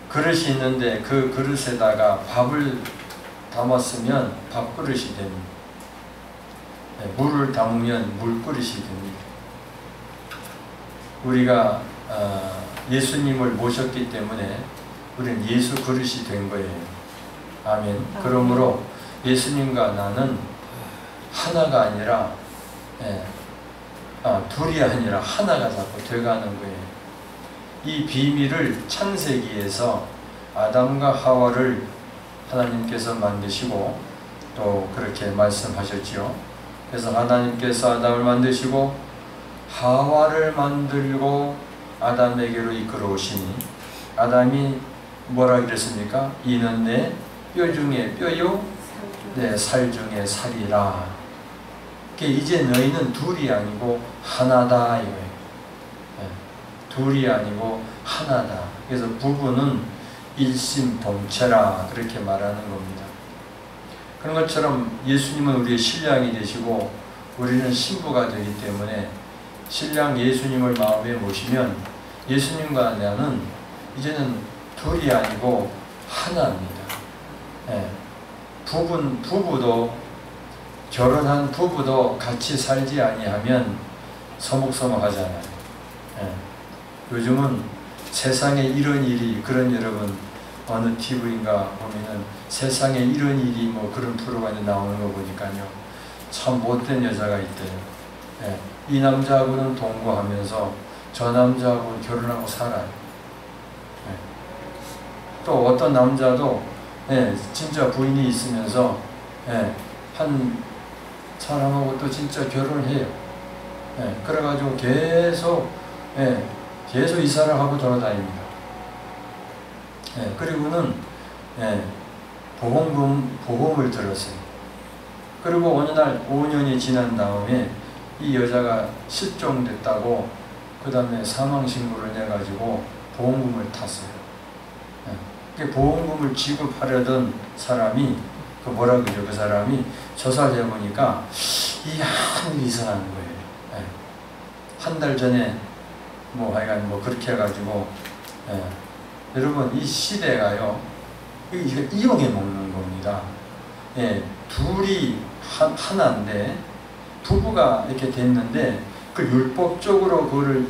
그릇이 있는데 그 그릇에다가 밥을 담았으면 밥그릇이 됩니다. 물을 담으면 물그릇이 됩니다. 우리가 예수님을 모셨기 때문에 우리는 예수 그릇이 된 거예요. 아멘. 그러므로 예수님과 나는 하나가 아니라 둘이 아니라 하나가 자꾸 돼가는 거예요. 이 비밀을 창세기에서 아담과 하와를 하나님께서 만드시고 또 그렇게 말씀하셨지요. 그래서 하나님께서 아담을 만드시고 하와를 만들고 아담에게로 이끌어 오시니 아담이 뭐라 그랬습니까? 이는 내 뼈 중에 뼈요 살 중에 살이라. 이제 너희는 둘이 아니고 하나다 이거예요. 둘이 아니고 하나다. 그래서 부부는 일심동체라 그렇게 말하는 겁니다. 그런 것처럼 예수님은 우리의 신랑이 되시고 우리는 신부가 되기 때문에 신랑 예수님을 마음에 모시면 예수님과 나는 이제는 둘이 아니고 하나입니다. 부부도 결혼한 부부도 같이 살지 아니하면 서먹서먹하잖아요. 요즘은 세상에 이런 일이, 그런 여러분 어느 TV인가 보면은 세상에 이런 일이 뭐 그런 프로가 나오는 거 보니까요. 참 못된 여자가 있대요. 이 남자하고는 동거하면서 저 남자하고 결혼하고 살아요. 또 어떤 남자도 진짜 부인이 있으면서 한 사람하고 또 진짜 결혼해요. 그래가지고 계속 이사를 하고 돌아다닙니다. 그리고는 보험을 들었어요. 그리고 어느 날 5년이 지난 다음에 이 여자가 실종됐다고 그 다음에 사망신고를 내가지고 보험금을 탔어요. 보험금을 지급하려던 사람이 뭐라 그러죠? 그 사람이 조사를 해보니까 이 한 이상한 거예요. 한 달 전에 하여간 그렇게 해가지고 여러분 이 시대가요 이거 이용해 먹는 겁니다. 둘이 하나인데 부부가 이렇게 됐는데 그 율법적으로 그거를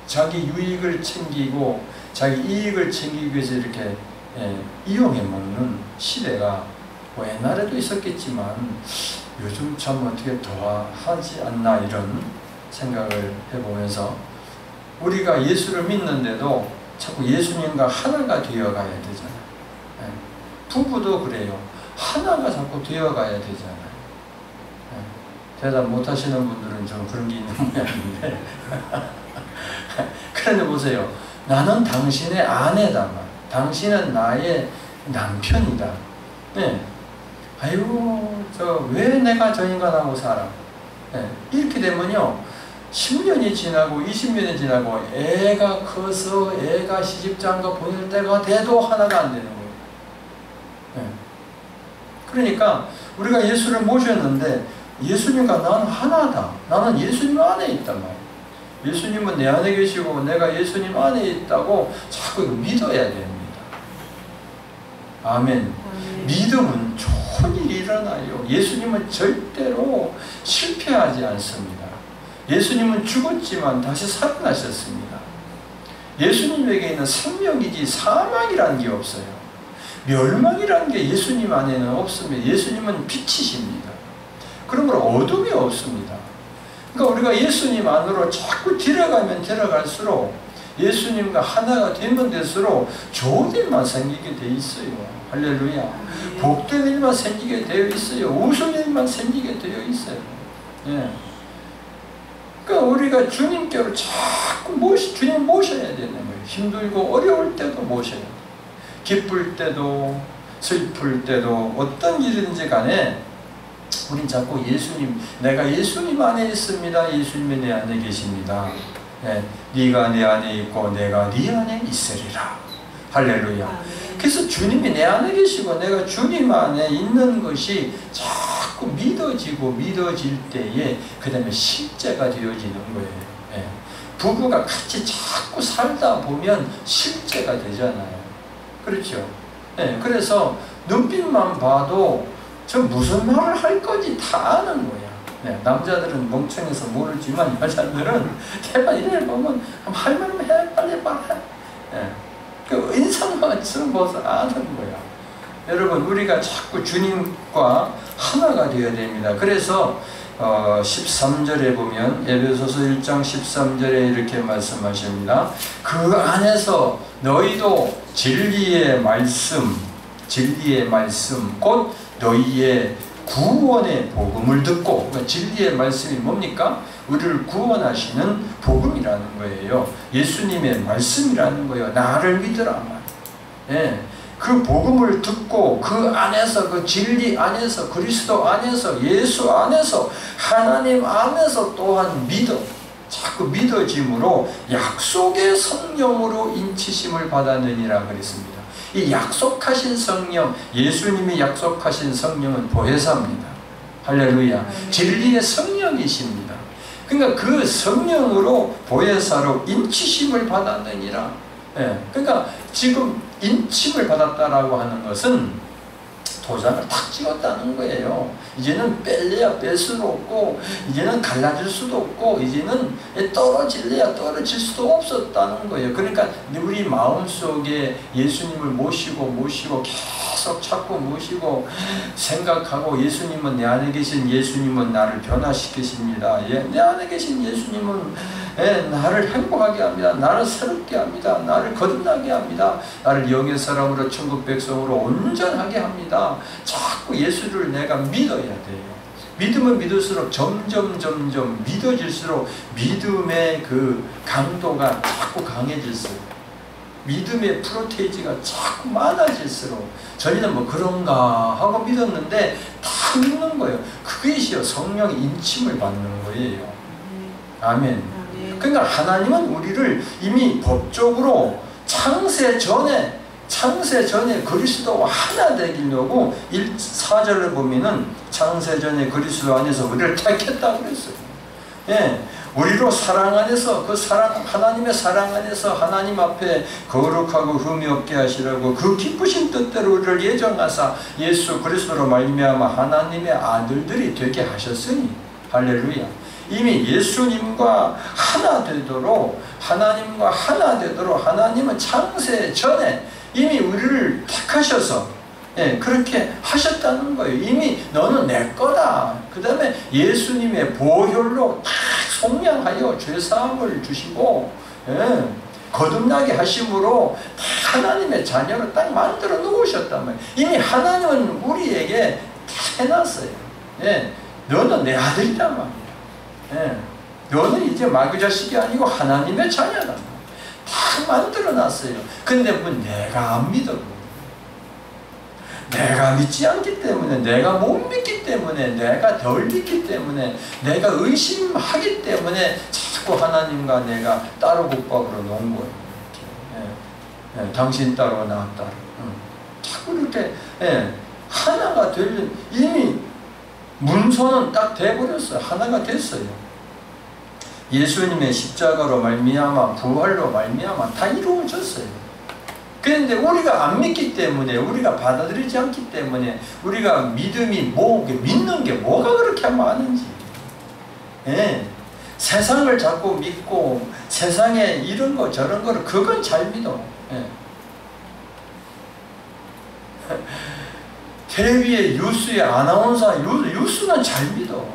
자기 유익을 챙기고 자기 이익을 챙기기 위해서 이렇게 이용해 먹는 시대가 옛날에도 있었겠지만 요즘 참 어떻게 더하지 않나 이런 생각을 해보면서 우리가 예수를 믿는데도 자꾸 예수님과 하나가 되어가야 되잖아요. 부부도 그래요. 하나가 자꾸 되어가야 되잖아요. 대답 못하시는 분들은 좀 그런 게 있는 모양인데 그런데 보세요. 나는 당신의 아내다. 당신은 나의 남편이다. 아이고 왜 내가 저 인간하고 살아. 이렇게 되면요 10년이 지나고 20년이 지나고 애가 커서 애가 시집장가 보낼 때가 돼도 하나가 안 되는 거예요. 그러니까 우리가 예수를 모셨는데 예수님과 나는 하나다. 나는 예수님 안에 있단 말이에요. 예수님은 내 안에 계시고 내가 예수님 안에 있다고 자꾸 믿어야 됩니다. 아멘. 믿음은 좋은 일이 일어나요. 예수님은 절대로 실패하지 않습니다. 예수님은 죽었지만 다시 살아나셨습니다. 예수님에게 있는 생명이지 사망이라는 게 없어요. 멸망이라는 게 예수님 안에는 없습니다. 예수님은 빛이십니다. 그러므로 어둠이 없습니다. 그러니까 우리가 예수님 안으로 자꾸 들어가면 들어갈수록 예수님과 하나가 되면 될수록 좋은 일만 생기게 돼 있어요. 할렐루야. 복된 일만 생기게 되어 있어요. 우승 일만 생기게 되어 있어요. 그러니까 우리가 주님께로 자꾸 주님 모셔야 되는 거예요. 힘들고 어려울 때도 모셔야 돼요. 기쁠 때도 슬플 때도 어떤 일인지 간에 우린 자꾸 예수님, 내가 예수님 안에 있습니다. 예수님이 내 안에 계십니다. 네가 내 안에 있고 내가 네 안에 있으리라. 할렐루야. 그래서 주님이 내 안에 계시고 내가 주님 안에 있는 것이 자꾸 믿어질 때에 그 다음에 실제가 되어지는 거예요. 부부가 같이 자꾸 살다 보면 실제가 되잖아요. 그렇죠? 예, 그래서 눈빛만 봐도 저 무슨 말을 할 건지 다 아는 거야. 네, 남자들은 멍청해서 모르지만 여자들은 걔가 이래 보면 할 말만 해, 빨리 말해. 예, 그 인상만 보면서 아는 거야. 여러분, 우리가 자꾸 주님과 하나가 되어야 됩니다. 그래서 13절에 보면, 에베소서 1장 13절에 이렇게 말씀하십니다. 그 안에서 너희도 진리의 말씀 곧 너희의 구원의 복음을 듣고, 그러니까 진리의 말씀이 뭡니까? 우리를 구원하시는 복음이라는 거예요. 예수님의 말씀이라는 거예요. 나를 믿으라. 예. 그 복음을 듣고 그 안에서, 그 진리 안에서, 그리스도 안에서, 예수 안에서, 하나님 안에서 또한 자꾸 믿어짐으로 약속의 성령으로 인치심을 받았느니라 그랬습니다. 이 약속하신 성령, 예수님이 약속하신 성령은 보혜사입니다. 할렐루야. 진리의 성령이십니다. 그러니까 그 성령으로 보혜사로 인치심을 받았느니라. 예, 그러니까 지금 인침을 받았다라고 하는 것은 도장을 탁 찍었다는 거예요. 이제는 뺄래야 뺄 수도 없고, 이제는 갈라질 수도 없고, 이제는 떨어질래야 떨어질 수도 없었다는 거예요. 그러니까 우리 마음속에 예수님을 모시고 계속 찾고 모시고 생각하고, 예수님은 내 안에 계신 예수님은 나를 변화시키십니다. 내 안에 계신 예수님은 나를 행복하게 합니다. 나를 새롭게 합니다. 나를 거듭나게 합니다. 나를 영의 사람으로 천국 백성으로 온전하게 합니다. 자꾸 예수를 내가 믿어야 돼요. 믿으면 믿을수록 점점 믿어질수록 믿음의 그 강도가 자꾸 강해질수록, 믿음의 프로테이지가 자꾸 많아질수록, 저희는 뭐 그런가 하고 믿었는데 다 믿는 거예요. 그것이요 성령의 인침을 받는 거예요. 아멘. 그러니까 하나님은 우리를 이미 법적으로 창세 전에 그리스도와 하나 되기려고 4절을 보면은 창세 전에 그리스도 안에서 우리를 택했다고 그랬어요. 예, 우리로 사랑 안에서, 하나님의 사랑 안에서 하나님 앞에 거룩하고 흠이 없게 하시라고 그 기쁘신 뜻대로 우리를 예정하사 예수 그리스도로 말미암아 하나님의 아들들이 되게 하셨으니, 할렐루야. 이미 예수님과 하나 되도록, 하나님은 창세 전에 이미 우리를 택하셔서, 예, 그렇게 하셨다는 거예요. 이미 너는 내 거다. 그 다음에 예수님의 보혈로 다 속량하여 죄사함을 주시고, 예, 거듭나게 하심으로 다 하나님의 자녀로 딱 만들어 놓으셨단 말이에요. 이미 하나님은 우리에게 다 해놨어요. 예, 너는 내 아들이란 말이에요. 예, 너는 이제 마귀 자식이 아니고 하나님의 자녀다. 다 만들어놨어요. 근데 뭐 내가 안 믿어. 내가 믿지 않기 때문에, 내가 못 믿기 때문에, 내가 덜 믿기 때문에, 내가 의심하기 때문에 자꾸 하나님과 내가 따로 국밥으로 놓은 거예요. 예, 예, 당신 따로 나 따로. 자꾸 이렇게, 예, 하나가 되려, 이미 문서는 딱 돼버렸어요. 하나가 됐어요. 예수님의 십자가로 말미암아, 부활로 말미암아 다 이루어졌어요. 그런데 우리가 안 믿기 때문에, 우리가 받아들이지 않기 때문에, 우리가 믿음이 믿는 게 뭐가 그렇게 많은지, 예, 세상을 자꾸 믿고 세상에 이런 거 저런 거를, 그건 잘 믿어. 예. 텔레비의 뉴스의 아나운서 뉴스는 잘 믿어.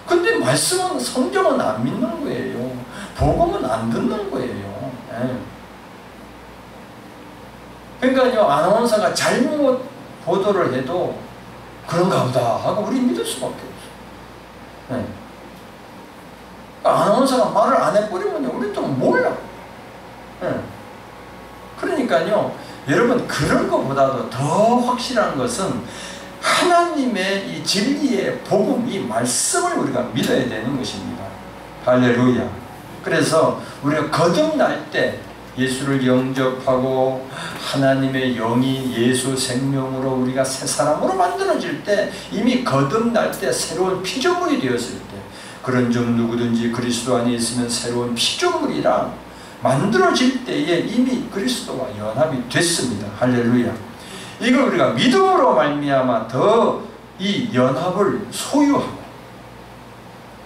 근데 말씀은, 성경은 안 믿는 거예요. 복음은 안 듣는 거예요. 예. 그러니까요, 아나운서가 잘못 보도를 해도 그런가 보다 하고 우리 믿을 수밖에 없어요. 예. 아나운서가 말을 안 해버리면 우리는 또 몰라. 예. 그러니까요, 여러분, 그런 것보다도 더 확실한 것은 하나님의 이 진리의 복음, 이 말씀을 우리가 믿어야 되는 것입니다. 할렐루야. 그래서 우리가 거듭날 때 예수를 영접하고 하나님의 영이 예수 생명으로 우리가 새 사람으로 만들어질 때, 이미 거듭날 때 새로운 피조물이 되었을 때, 그런즉 누구든지 그리스도 안에 있으면 새로운 피조물이라, 만들어질 때에 이미 그리스도와 연합이 됐습니다. 할렐루야. 이걸 우리가 믿음으로 말미암아 더 이 연합을 소유하고,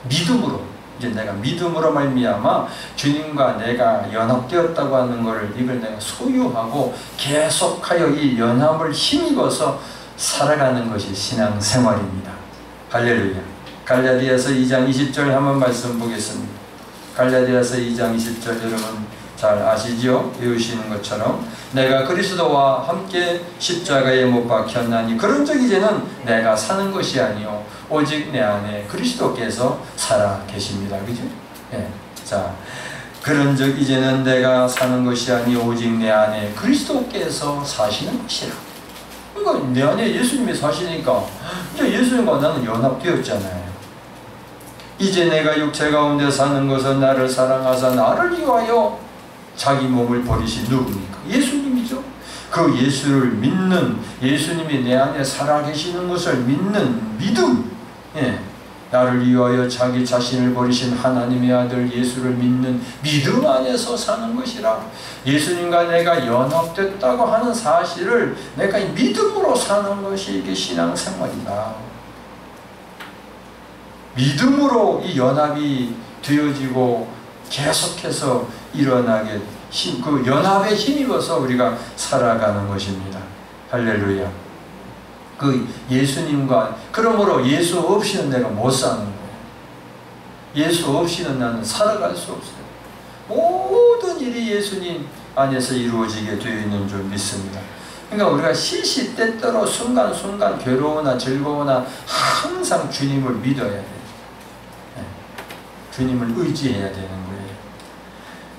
믿음으로, 이제 내가 믿음으로 말미암아 주님과 내가 연합되었다고 하는 것을, 이걸 내가 소유하고 계속하여 이 연합을 힘입어서 살아가는 것이 신앙생활입니다. 할렐루야. 갈라디아서 2장 20절 한번 말씀 보겠습니다. 갈라디아서 2장 20절 여러분 잘 아시죠? 외우시는 것처럼 내가 그리스도와 함께 십자가에 못 박혔나니 그런즉 이제는 내가 사는 것이 아니요 오직 내 안에 그리스도께서 살아 계십니다. 그죠? 예. 자, 그런즉 이제는 내가 사는 것이 아니요 오직 내 안에 그리스도께서 사시는 것이라. 그러니까 내 안에 예수님이 사시니까 이제 예수님과 나는 연합되었잖아요. 이제 내가 육체 가운데 사는 것은 나를 사랑하사 나를 위하여 자기 몸을 버리신 누굽니까? 예수님이죠. 그 예수를 믿는, 예수님이 내 안에 살아계시는 것을 믿는 믿음, 예. 나를 위하여 자기 자신을 버리신 하나님의 아들 예수를 믿는 믿음 안에서 사는 것이라. 예수님과 내가 연합됐다고 하는 사실을 내가 이 믿음으로 사는 것이 이게 신앙생활이다. 믿음으로 이 연합이 되어지고 계속해서 일어나게, 그 연합에 힘입어서 우리가 살아가는 것입니다. 할렐루야. 그 예수님과, 그러므로 예수 없이는 내가 못 사는 거예요. 예수 없이는 나는 살아갈 수 없어요. 모든 일이 예수님 안에서 이루어지게 되어 있는 줄 믿습니다. 그러니까 우리가 시시때때로 순간순간 괴로우나 즐거우나 항상 주님을 믿어야 돼요. 주님을 의지해야 되는 거예요.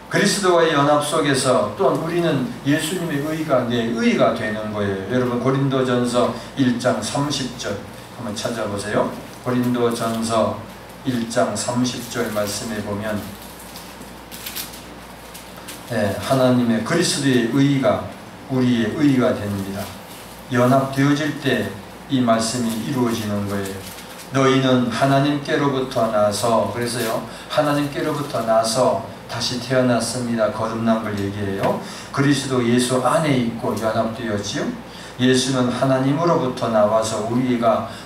그리스도와의 연합 속에서 또한 우리는 예수님의 의가 내 의가 되는 거예요. 여러분 고린도전서 1장 30절 한번 찾아보세요. 고린도전서 1장 30절 말씀에 보면 하나님의 그리스도의 의가 우리의 의가 됩니다. 연합되어질 때 이 말씀이 이루어지는 거예요. 너희는 하나님께로부터 나서, 그래서요, 하나님께로부터 나서 다시 태어났습니다. 거듭난 걸 얘기해요. 그리스도 예수 안에 있고 연합되었지요. 예수는 하나님으로부터 나와서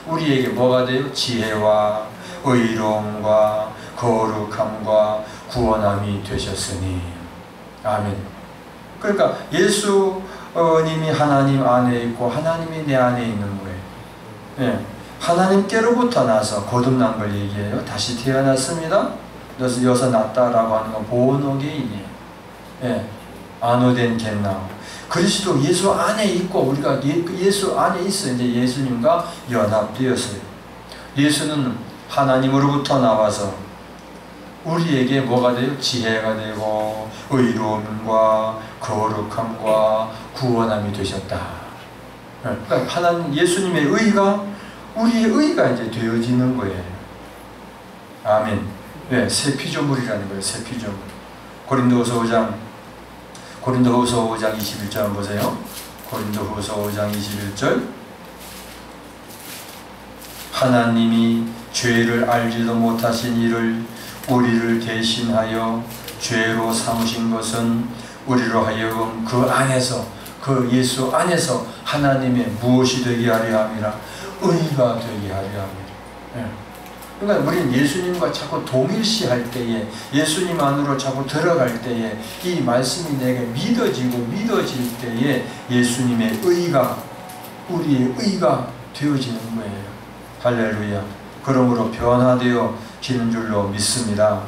우리에게 뭐가 돼요? 지혜와 의로움과 거룩함과 구원함이 되셨으니. 아멘. 그러니까 예수님이 하나님 안에 있고 하나님이 내 안에 있는 거예요. 예. 하나님께로부터 나서 거듭난 걸 얘기해요. 다시 태어났습니다. 여기서 났다라고 하는 건 보너게인이에요. 예. 아노된 겟나우. 그리스도 예수 안에 있고 우리가 예수 안에 있어 이제 예수님과 연합되었어요. 예수는 하나님으로부터 나와서 우리에게 뭐가 돼요? 지혜가 되고 의로움과 거룩함과 구원함이 되셨다. 그러니까 하나님 예수님의 의가 우리의 의가 이제 되어지는 거예요. 아멘. 네, 새 피조물이라는 거예요. 새 피조물. 고린도후서 5장 21절 한번 보세요. 고린도후서 5장 21절. 하나님이 죄를 알지도 못하신 이를 우리를 대신하여 죄로 삼으신 것은 우리로 하여금 그 안에서, 그 예수 안에서 하나님의 무엇이 되게 하려 함이라. 의가 되게 하려 합니다. 네. 그러니까 우리는 예수님과 자꾸 동일시할 때에, 예수님 안으로 자꾸 들어갈 때에 이 말씀이 내게 믿어질 때에 예수님의 의가 우리의 의가 되어지는 거예요. 할렐루야. 그러므로 변화되어지는 줄로 믿습니다.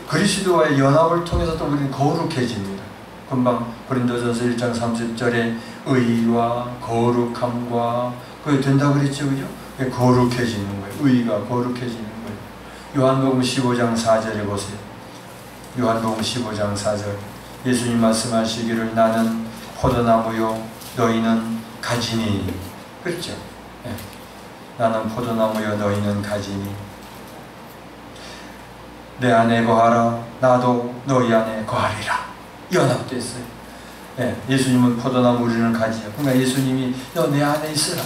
그리스도와의 연합을 통해서 또 우리는 거룩해집니다. 금방 고린도전서 1장 30절에 의와 거룩함과 그게 된다고 그랬죠, 그죠? 거룩해지는 거예요. 의가 거룩해지는 거예요. 요한복음 15장 4절에 보세요. 요한복음 15장 4절. 예수님 말씀하시기를 나는 포도나무요 너희는 가지니. 그렇죠? 네. 나는 포도나무요 너희는 가지니. 내 안에 거하라 나도 너희 안에 거하리라. 연합됐어요. 네. 예수님은 포도나무 우리는 가지요. 그러니까 예수님이 너 내 안에 있으라.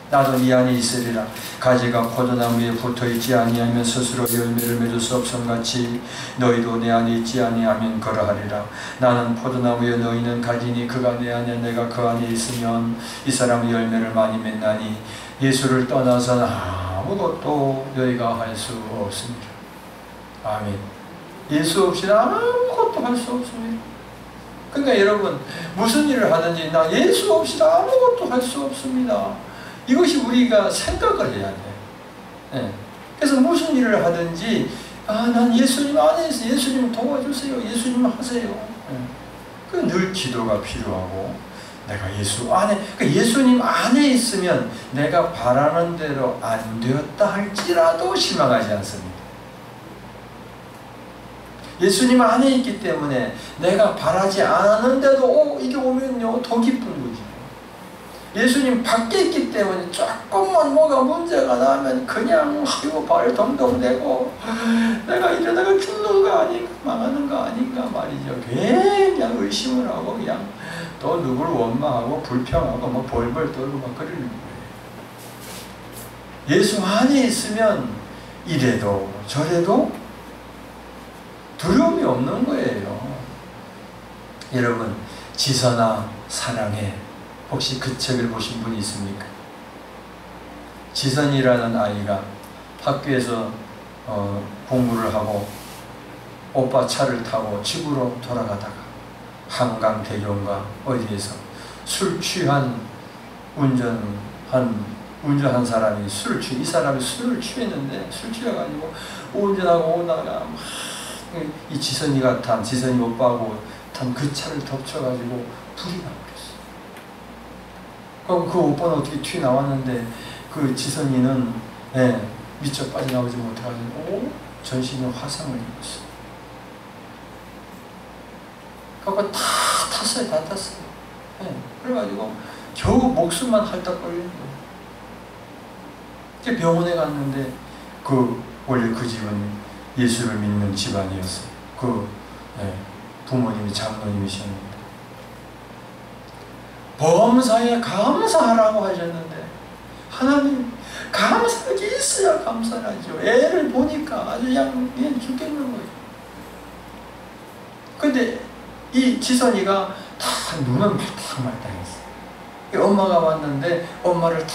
나도 네 안에 있으리라. 가지가 포도나무에 붙어있지 아니하면 스스로 열매를 맺을 수 없음같이 너희도 내 안에 있지 아니하면 그러하리라. 나는 포도나무에 너희는 가지니 그가 내 안에 내가 그 안에 있으면 이 사람은 열매를 많이 맺나니 예수를 떠나서는 아무것도 너희가 할 수 없습니다. 아멘. 예수 없이는 아무것도 할 수 없습니다. 그러니까 여러분, 무슨 일을 하든지 나 예수 없이는 아무것도 할 수 없습니다. 이것이 우리가 생각을 해야 돼. 네. 그래서 무슨 일을 하든지 난 예수님 안에 있어. 예수님 도와주세요. 예수님 하세요. 네. 늘 기도가 필요하고 내가 예수 안에, 그러니까 예수님 안에 있으면 내가 바라는 대로 안 되었다 할지라도 실망하지 않습니다. 예수님 안에 있기 때문에 내가 바라지 않았는데도 이게 오면요 더 기쁜 거지. 예수님 밖에 있기 때문에 조금만 뭐가 문제가 나면 그냥 발 덩덩대고 내가 이러다가 죽는 거 아닌가 망하는 거 아닌가 말이죠. 그냥 의심을 하고 그냥 또 누굴 원망하고 불평하고 뭐 벌벌 떨고 막 그러는 거예요. 예수 안에 있으면 이래도 저래도 두려움이 없는 거예요. 여러분, 지선아 사랑해, 혹시 그 책을 보신 분이 있습니까? 지선이라는 아이가 학교에서 공부를 하고 오빠 차를 타고 집으로 돌아가다가 한강대교인가 어디에서 술 취한 운전한 사람이 이 사람이 술을 취했는데 술 취해가지고 운전하고 오다가 이 지선이 오빠하고 탄 그 차를 덮쳐가지고 불이 나버렸어. 그럼 그 오빠는 어떻게 튀어나왔는데 그 지선이는 미처 빠져나오지 못해가지고 전신에 화상을 입었어. 그거 다 탔어요. 그래가지고 겨우 목숨만 할딱 걸린 거예요. 병원에 갔는데 원래 그 집은 예수를 믿는 집안이었어요. 부모님이 장로님이셨는데 범사에 감사하라고 하셨는데 하나님 감사할 게 있어야 감사하죠. 애를 보니까 아주 그냥 죽겠는 거예요. 근데 이 지선이가 다 눈은 말딱말딱했어요. 엄마가 왔는데 엄마를 다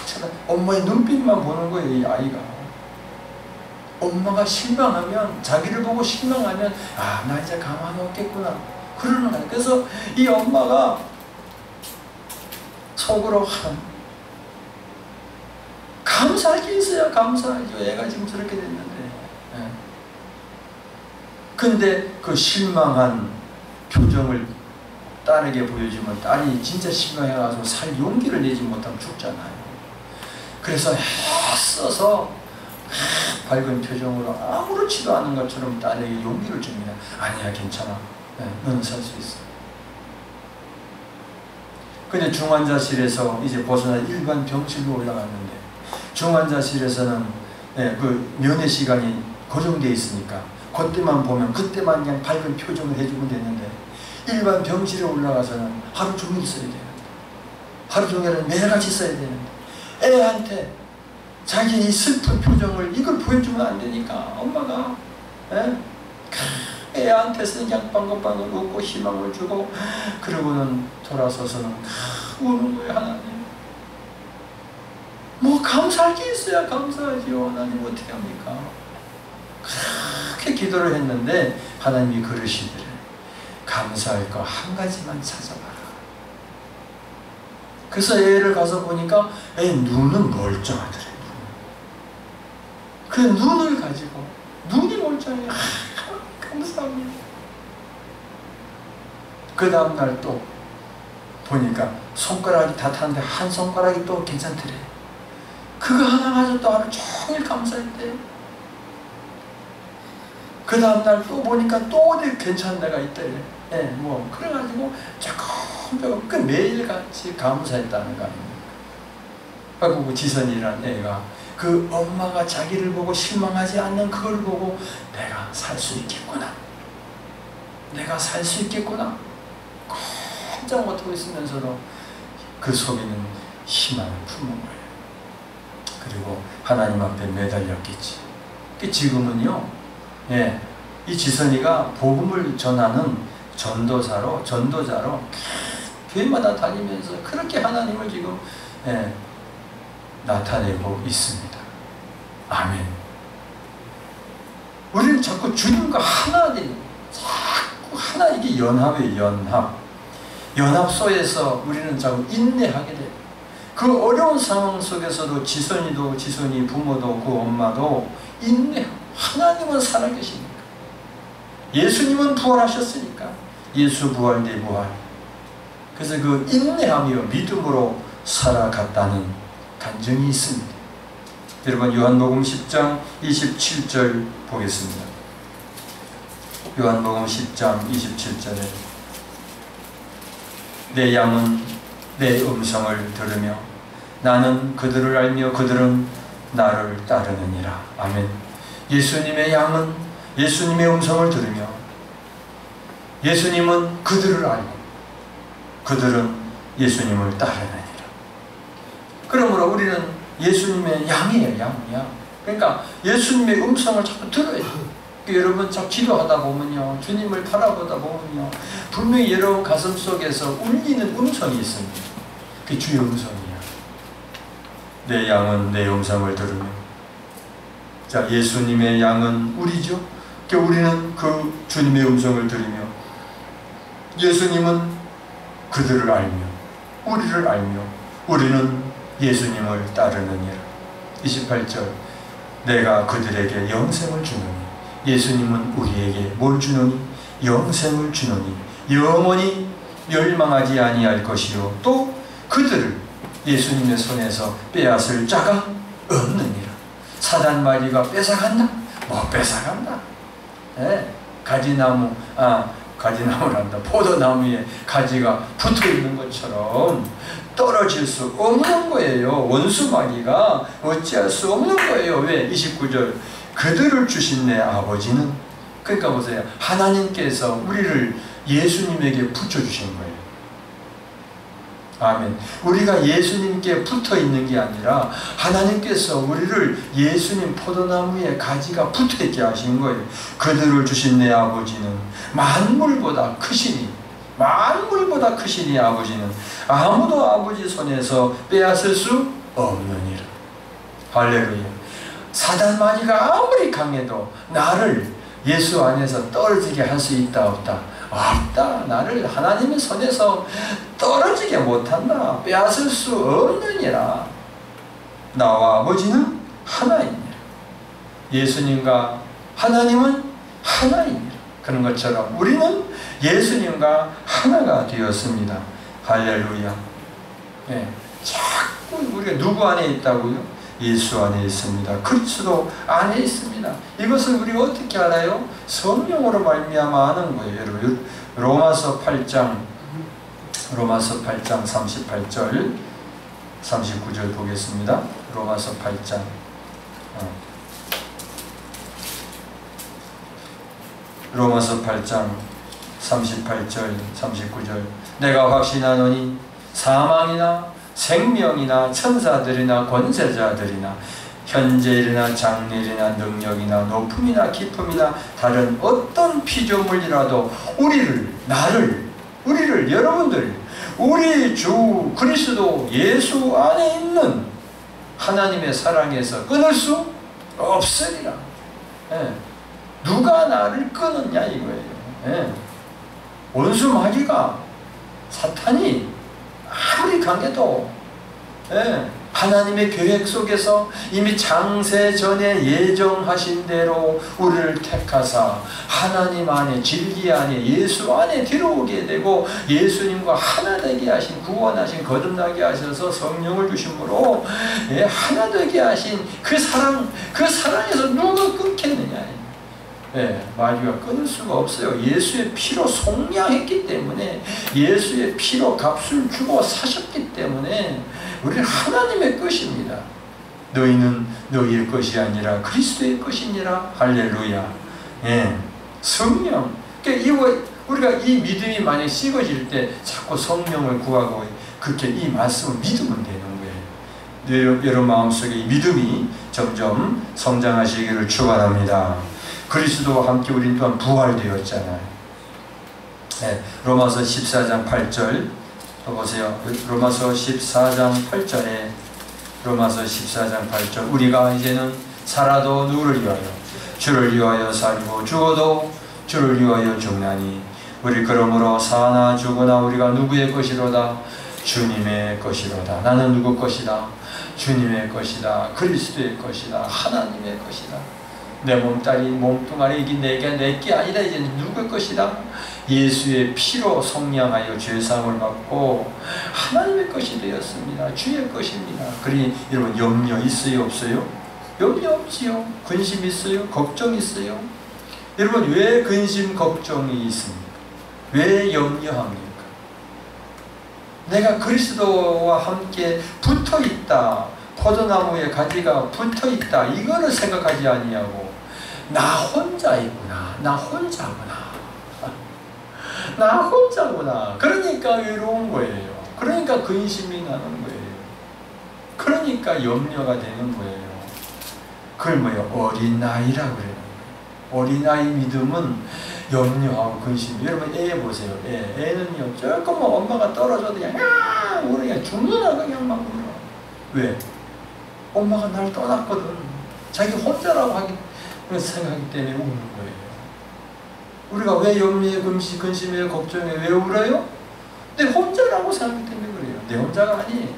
쳐다 엄마의 눈빛만 보는 거예요. 이 아이가. 엄마가 실망하면, 자기를 보고 실망하면 나 이제 가만히 없겠구나 그러는 거예요. 그래서 이 엄마가 속으로 감사할 게 있어야 감사하죠. 애가 지금 저렇게 됐는데. 근데 그 실망한 표정을 딸에게 보여주면 딸이 진짜 실망해가지고 살 용기를 내지 못하면 죽잖아요. 그래서 애써서 밝은 표정으로 아무렇지도 않은 것처럼 딸에게 용기를 줍니다. 아니야, 괜찮아. 너는 살 수 있어. 근데 중환자실에서 이제 벗어나 일반 병실로 올라갔는데, 중환자실에서는 그 면회 시간이 고정되어 있으니까 그때만 보면 그때만 그냥 밝은 표정을 해주면 되는데, 일반 병실에 올라가서는 하루 종일 있어야 되는데, 하루 종일은 매일같이 있어야 되는데, 애한테 자기 이 슬픈 표정을 이걸 보여주면 안 되니까 엄마가 애한테서 그냥 빵긋빵긋 웃고 희망을 주고, 그러고는 돌아서서는 우는 거예요. 하나님, 뭐 감사할 게 있어야 감사하지요. 하나님 어떻게 합니까? 그렇게 기도를 했는데 하나님이 그러시더래. 감사할 거 한 가지만 찾아봐라. 그래서 애를 가서 보니까 애 눈은 멀쩡하더래. 그 눈을 가지고, 눈이 멀쩡해. 감사합니다. 그 다음날 또 보니까 손가락이 다 탔는데 한 손가락이 또 괜찮더래. 그거 하나 가지고 또 하루 종일 감사했대요. 그 다음날 또 보니까 또 어디 괜찮은 데가 있대요. 그래가지고 조금 그 매일같이 감사했다는 거 아닙니까? 그리고 지선이라는 애가 그 엄마가 자기를 보고 실망하지 않는 그걸 보고 내가 살 수 있겠구나, 내가 살 수 있겠구나 꼼짝 못하고 있으면서도 그 속에는 희망을 품은 거예요. 그리고 하나님 앞에 매달렸겠지. 지금은요, 이 지선이가 복음을 전하는 전도자로 교회마다 다니면서 그렇게 하나님을 지금 나타내고 있습니다. 아멘. 우리는 자꾸 주님과 하나 되는, 자꾸 하나, 이게 연합이에요. 연합소에서 우리는 자꾸 인내하게 돼요. 그 어려운 상황 속에서도 지선이 부모도 그 엄마도 인내하고, 하나님은 살아계시니까, 예수님은 부활하셨으니까, 예수 부활 내 부활. 그래서 그 인내하며 믿음으로 살아갔다는 간증이 있습니다. 여러분, 요한복음 10장 27절 보겠습니다. 요한복음 10장 27절에 내 양은 내 음성을 들으며 나는 그들을 알며 그들은 나를 따르느니라. 아멘. 예수님의 양은 예수님의 음성을 들으며 예수님은 그들을 알고 그들은 예수님을 따르느니라. 그러므로 우리는 예수님의 양이에요. 양. 그러니까 예수님의 음성을 자꾸 들어야 돼요. 여러분 자꾸 기도하다 보면요, 주님을 바라보다 보면요, 분명히 여러분 가슴 속에서 울리는 음성이 있습니다. 그게 주의 음성이야. 내 양은 내 음성을 들으며. 자, 예수님의 양은 우리죠. 그러니까 우리는 그 주님의 음성을 들으며 예수님은 그들을 알며 우리를 알며 우리는 예수님을 따르느니라. 28절 내가 그들에게 영생을 주노니. 예수님은 우리에게 뭘 주노니? 영생을 주노니 영원히 멸망하지 아니할 것이요 또 그들을 예수님의 손에서 빼앗을 자가 없느니라. 사단 마귀가 뺏어간다? 못 뺏어간다. 가지나무란다. 포도나무에 가지가 붙어있는 것처럼 떨어질 수 없는 거예요. 원수 마귀가 어찌할 수 없는 거예요. 왜? 29절 그들을 주신 내 아버지는, 그러니까 보세요, 하나님께서 우리를 예수님에게 붙여주신 거예요. 아멘. 우리가 예수님께 붙어있는 게 아니라 하나님께서 우리를 예수님 포도나무에 가지가 붙어있게 하신 거예요. 그들을 주신 내 아버지는 만물보다 크시니 아버지는 아무도 아버지 손에서 빼앗을 수 없느니라. 할렐루야. 사단 마귀가 아무리 강해도 나를 예수 안에서 떨어지게 할 수 있다 없다? 없다. 나를 하나님의 손에서 떨어지게 못한다. 빼앗을 수 없느니라. 나와 아버지는 하나이니라. 예수님과 하나님은 하나이니라. 그런 것처럼 우리는 예수님과 하나가 되었습니다. 할렐루야. 자꾸 우리가 누구 안에 있다고요? 예수 안에 있습니다. 그리스도 안에 있습니다. 이것을 우리가 어떻게 알아요? 성령으로 말미암아 아는 거예요. 여러분, 로마서 8장 38절 39절 보겠습니다. 로마서 8장 로마서 8장 38절 39절 내가 확신하노니 사망이나 생명이나 천사들이나 권세자들이나 현재일이나 장래일이나 능력이나 높음이나 깊음이나 다른 어떤 피조물이라도 우리를 여러분들 우리 주 그리스도 예수 안에 있는 하나님의 사랑에서 끊을 수 없으리라. 누가 나를 끊었냐 이거예요. 원수 마귀가, 사탄이 아무리 강해도 하나님의 계획 속에서 이미 장세 전에 예정하신 대로 우리를 택하사 하나님 안에, 진리 안에, 예수 안에 들어오게 되고 예수님과 하나 되게 하신, 구원하신, 거듭나게 하셔서 성령을 주심으로 하나 되게 하신 그 사랑에서 누가 끊겠느냐. 마귀가 끊을 수가 없어요. 예수의 피로 속량했기 때문에, 예수의 피로 값을 주고 사셨기 때문에 우리는 하나님의 것입니다. 너희는 너희의 것이 아니라 그리스도의 것이니라. 할렐루야. 성령. 그러니까 우리가 이 믿음이 만약 식어질 때 자꾸 성령을 구하고 그렇게 이 말씀을 믿으면 되는 거예요. 여러분 마음속에 믿음이 점점 성장하시기를 축원합니다. 그리스도와 함께 우린 또한 부활되었잖아요. 네, 로마서 14장 8절 보세요. 로마서 14장 8절에 로마서 14장 8절 우리가 이제는 살아도 누구를 위하여? 주를 위하여 살고 죽어도 주를 위하여 죽나니 우리 그러므로 사나 죽으나 우리가 누구의 것이로다? 주님의 것이로다. 나는 누구 것이다? 주님의 것이다. 그리스도의 것이다. 하나님의 것이다. 내 몸뚱아리 이게 내게 아니다. 이제 누구의 것이다? 예수의 피로 성량하여 죄사함을 받고 하나님의 것이 되었습니다. 주의 것입니다. 그러니 여러분 염려 있어요? 없어요? 염려 없지요. 근심 있어요? 걱정 있어요? 여러분 왜 근심 걱정이 있습니까? 왜 염려합니까? 내가 그리스도와 함께 붙어있다. 포도나무의 가지가 붙어있다. 이거를 생각하지 아니하고 나 혼자 있구나. 나 혼자구나. 나 혼자구나. 그러니까 외로운 거예요. 그러니까 근심이 나는 거예요. 그러니까 염려가 되는 거예요. 그걸 뭐예요? 어린아이라고 그래요. 어린아이 믿음은 염려하고 근심. 여러분 애 보세요. 애는요 조금만 엄마가 떨어져도 그냥 우리가 죽느라 그냥 막 울어. 왜? 엄마가 날 떠났거든. 자기 혼자라고 생각하기 때문에 우는 거예요. 우리가 왜 염려에 근심에 걱정에 왜 울어요? 내 혼자라고 생각하기 때문에 그래요. 내 혼자가 아니에요.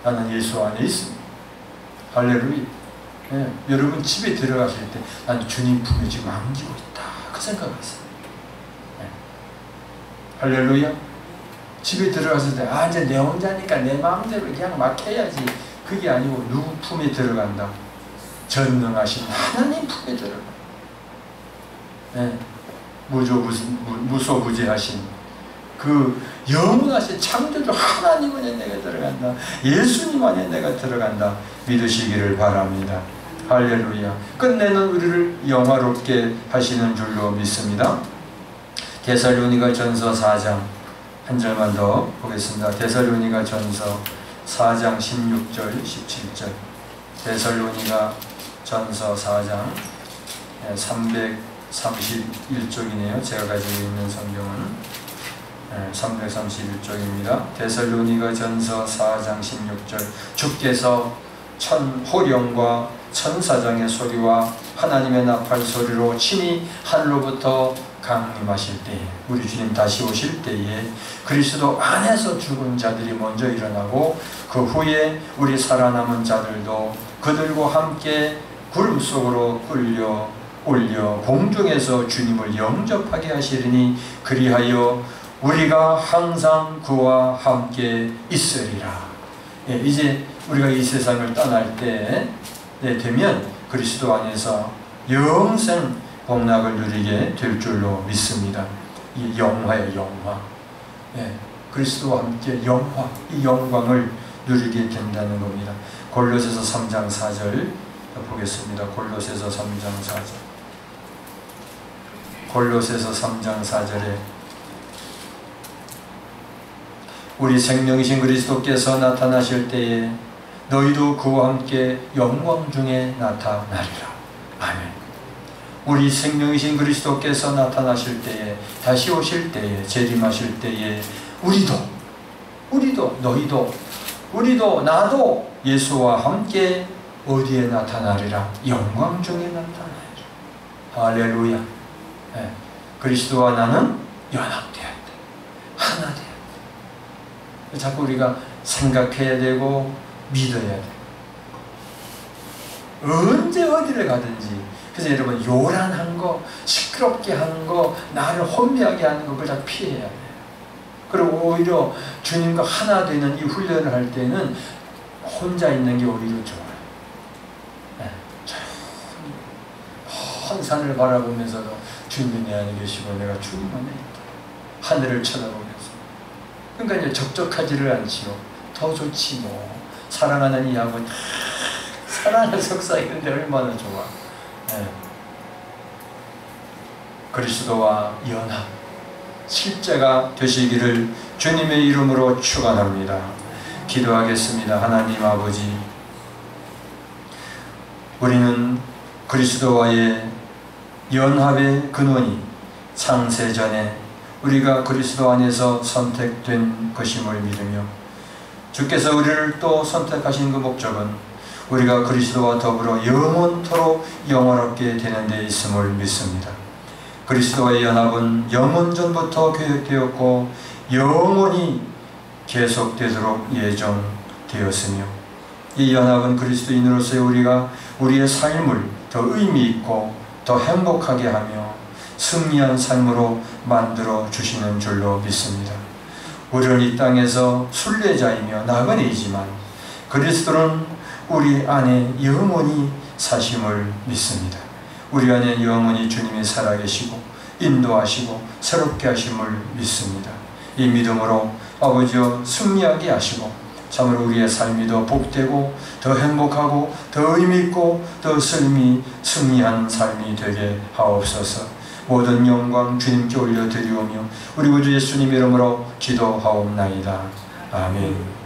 나는 예수 안에 있습니다. 할렐루야. 네, 여러분 집에 들어가실 때 난 주님 품에 지금 안기고 있다. 그 생각하세요. 네. 할렐루야. 집에 들어갔을 때 이제 내 혼자니까 내 마음대로 그냥 막 해야지. 그게 아니고 누구 품에 들어간다? 전능하신 하나님 품에 들어가. 네. 무소부재하신 그 영원하신 창조주 하나님 안에 내가 들어간다. 예수님 안에 내가 들어간다. 믿으시기를 바랍니다. 할렐루야. 끝내는 우리를 영화롭게 하시는 줄로 믿습니다. 데살로니가전서 4장 한 절만 더 보겠습니다. 데살로니가전서 4장 16절 17절 데살로니가전서 4장 331쪽이네요. 제가 가지고 있는 성경은 331쪽입니다. 데살로니가전서 4장 16절 주께서 호령과 천사장의 소리와 하나님의 나팔 소리로 친히 하늘로부터 강림하실 때에 우리 주님 다시 오실 때에 그리스도 안에서 죽은 자들이 먼저 일어나고 그 후에 우리 살아남은 자들도 그들과 함께 구름 속으로 끌려 올려 공중에서 주님을 영접하게 하시리니 그리하여 우리가 항상 그와 함께 있으리라. 이제 우리가 이 세상을 떠날 때 되면 그리스도 안에서 영생 복락을 누리게 될 줄로 믿습니다. 이 영화예요, 영화. 그리스도와 함께 영화, 이 영광을 누리게 된다는 겁니다. 골로새서 3장 4절 보겠습니다. 골로새서 3장 4절. 골로새서 3장 4절에 우리 생명이신 그리스도께서 나타나실 때에 너희도 그와 함께 영광 중에 나타나리라. 아멘. 우리 생명이신 그리스도께서 나타나실 때에 다시 오실 때에 재림하실 때에 우리도 너희도 우리도 나도 예수와 함께 어디에 나타나리라? 영광 중에 나타나리라. 할렐루야. 그리스도와 나는 연합되어야 돼. 하나 되어야 돼. 자꾸 우리가 생각해야 되고 믿어야 돼. 언제 어디를 가든지. 그래서 여러분 요란한 거, 시끄럽게 하는 거, 나를 혼미하게 하는 거 그걸 다 피해야 돼요. 그리고 오히려 주님과 하나 되는 이 훈련을 할 때는 혼자 있는 게 오히려 좋아요. 한 산을 바라보면서도 주님이 내 안에 계시고 내가 주님 안에 있다. 하늘을 쳐다보면서. 그러니까 이제 적적하지를 않지요. 더 좋지 뭐. 사랑하는 이하고 사랑을 속삭이는데 얼마나 좋아. 그리스도와 연합 실제가 되시기를 주님의 이름으로 축원합니다. 기도하겠습니다. 하나님 아버지, 우리는 그리스도와의 연합의 근원이 창세전에 우리가 그리스도 안에서 선택된 것임을 믿으며, 주께서 우리를 또 선택하신 그 목적은 우리가 그리스도와 더불어 영원토록 영원롭게 되는 데 있음을 믿습니다. 그리스도와의 연합은 영원전부터 계획되었고 영원히 계속되도록 예정되었으며, 이 연합은 그리스도인으로서의 우리가 우리의 삶을 더 의미 있고 더 행복하게 하며 승리한 삶으로 만들어 주시는 줄로 믿습니다. 우리는 이 땅에서 순례자이며 나그네이지만 그리스도는 우리 안에 영원히 사심을 믿습니다. 우리 안에 영원히 주님이 살아계시고 인도하시고 새롭게 하심을 믿습니다. 이 믿음으로 아버지여 승리하게 하시고 참으로 우리의 삶이 더 복되고 더 행복하고 더 의미있고 더 승리한 삶이 되게 하옵소서. 모든 영광 주님께 올려드리오며 우리 구주 예수님 이름으로 기도하옵나이다. 아멘.